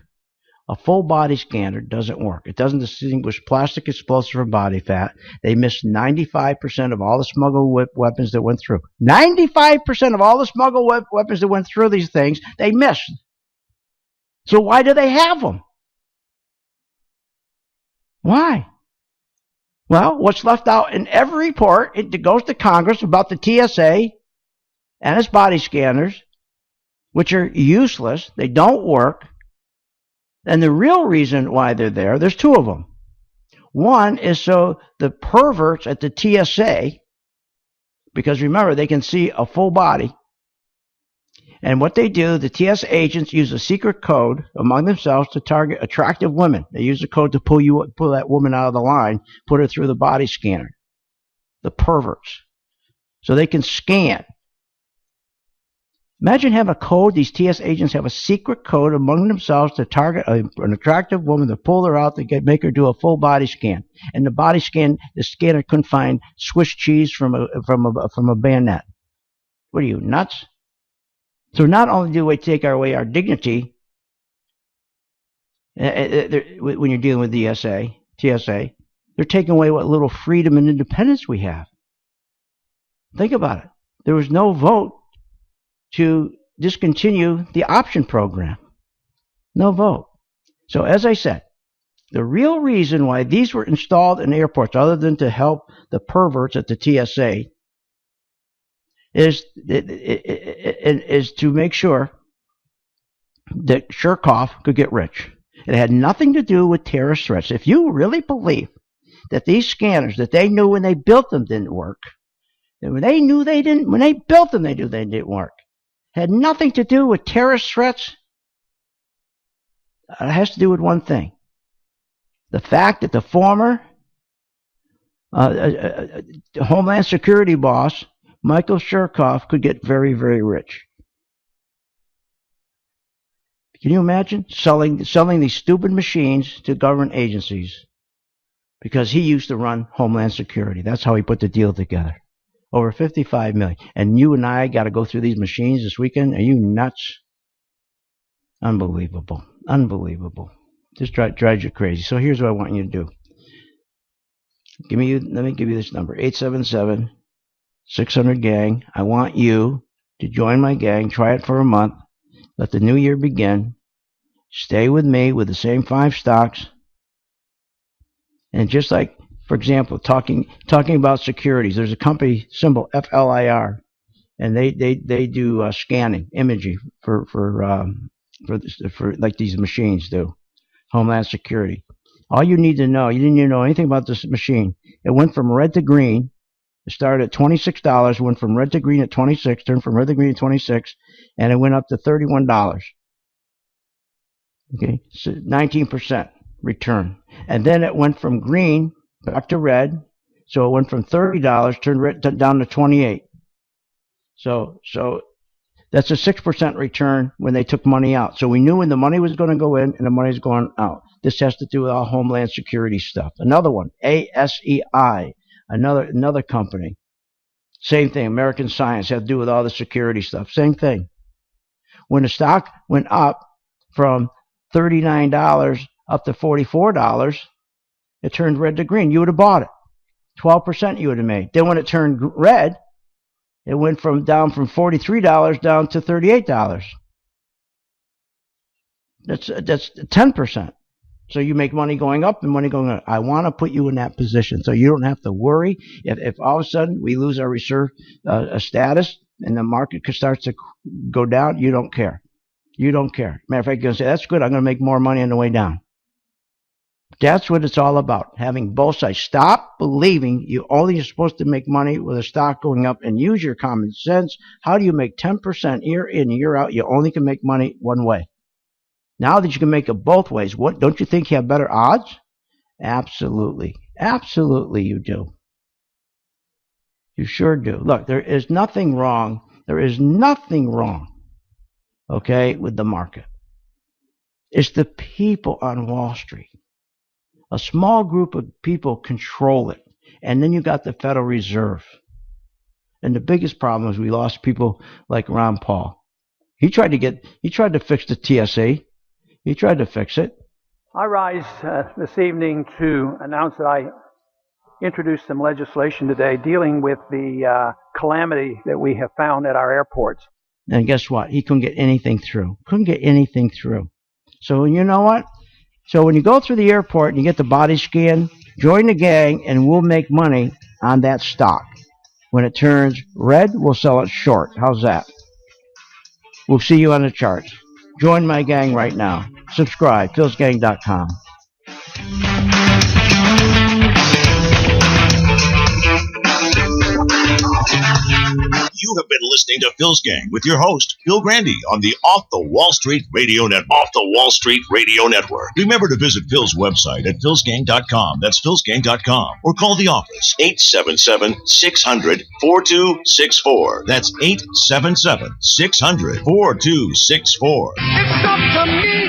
A full body scanner doesn't work. It doesn't distinguish plastic explosive from body fat. They missed 95% of all the smuggled weapons that went through. 95% of all the smuggled weapons that went through these things, they missed. So why do they have them? Why? Well, what's left out in every report, it goes to Congress about the TSA and its body scanners, which are useless. They don't work. And the real reason why they're there, there's two of them. One is so the perverts at the TSA, because remember, they can see a full body. And what they do, the TSA agents use a secret code among themselves to target attractive women. They use the code to pull that woman out of the line, put her through the body scanner. The perverts. So they can scan. Imagine having a code. These TSA agents have a secret code among themselves to target an attractive woman, to pull her out, to make her do a full body scan. And the scanner couldn't find Swiss cheese from a bayonet. What are you, nuts? So not only do we take away our dignity when you're dealing with the TSA, they're taking away what little freedom and independence we have. Think about it. There was no vote to discontinue the option program. No vote. So as I said, the real reason why these were installed in airports, other than to help the perverts at the TSA, is to make sure that Shurkoff could get rich. It had nothing to do with terrorist threats. If you really believe that these scanners that they knew when they built them didn't work, and when they built them, they knew they didn't work, had nothing to do with terrorist threats. It has to do with one thing: the fact that the former Homeland Security boss, Michael Chertoff, could get very, very rich. Can you imagine selling these stupid machines to government agencies because he used to run Homeland Security? That's how he put the deal together. Over $55 million. And you and I got to go through these machines this weekend? Are you nuts? Unbelievable. Unbelievable. Just drives you crazy. So here's what I want you to do. Let me give you this number, 877-600-GANG. I want you to join my gang. Try it for a month. Let the new year begin. Stay with me with the same 5 stocks. And just like, for example, talking about securities, there's a company symbol FLIR, and they do scanning, imaging for like these machines do, Homeland Security. All you need to know, you didn't even know anything about this machine. It went from red to green. It started at $26, went from red to green at 26, turned from red to green at 26, and it went up to $31. Okay, so 19% return. And then it went from green back to red, so it went from $30, turned down to 28. So that's a 6% return when they took money out. So we knew when the money was going to go in and the money was going out. This has to do with all Homeland Security stuff. Another one, ASEI, another company. Same thing, American Science, had to do with all the security stuff. Same thing. When the stock went up from $39 up to $44, it turned red to green. You would have bought it. 12% you would have made. Then when it turned red, it went down from $43 down to $38. That's 10%. So you make money going up and money going up. I want to put you in that position so you don't have to worry if all of a sudden we lose our reserve status and the market starts to go down. You don't care. You don't care. Matter of fact, you're going to say, that's good. I'm going to make more money on the way down. That's what it's all about, having both sides. Stop believing you only are supposed to make money with a stock going up and use your common sense. How do you make 10% year in, year out? You only can make money one way. Now that you can make it both ways, what don't you think you have better odds? Absolutely. Absolutely you do. You sure do. Look, there is nothing wrong. There is nothing wrong, okay, with the market. It's the people on Wall Street. A small group of people control it. And then you got the Federal Reserve. And the biggest problem is we lost people like Ron Paul. He tried to fix the TSA. He tried to fix it. I rise this evening to announce that I introduced some legislation today dealing with the calamity that we have found at our airports. And guess what? He couldn't get anything through. Couldn't get anything through. So you know what? So when you go through the airport and you get the body scan, join the gang and we'll make money on that stock. When it turns red, we'll sell it short. How's that? We'll see you on the charts. Join my gang right now. Subscribe, philsgang.com. You have been listening to Phil's Gang with your host, Phil Grande, on the Off the Wall Street Radio Network. Off the Wall Street Radio Network. Remember to visit Phil's website at philsgang.com. That's philsgang.com. Or call the office, 877-600-4264. That's 877-600-4264. It's up to me.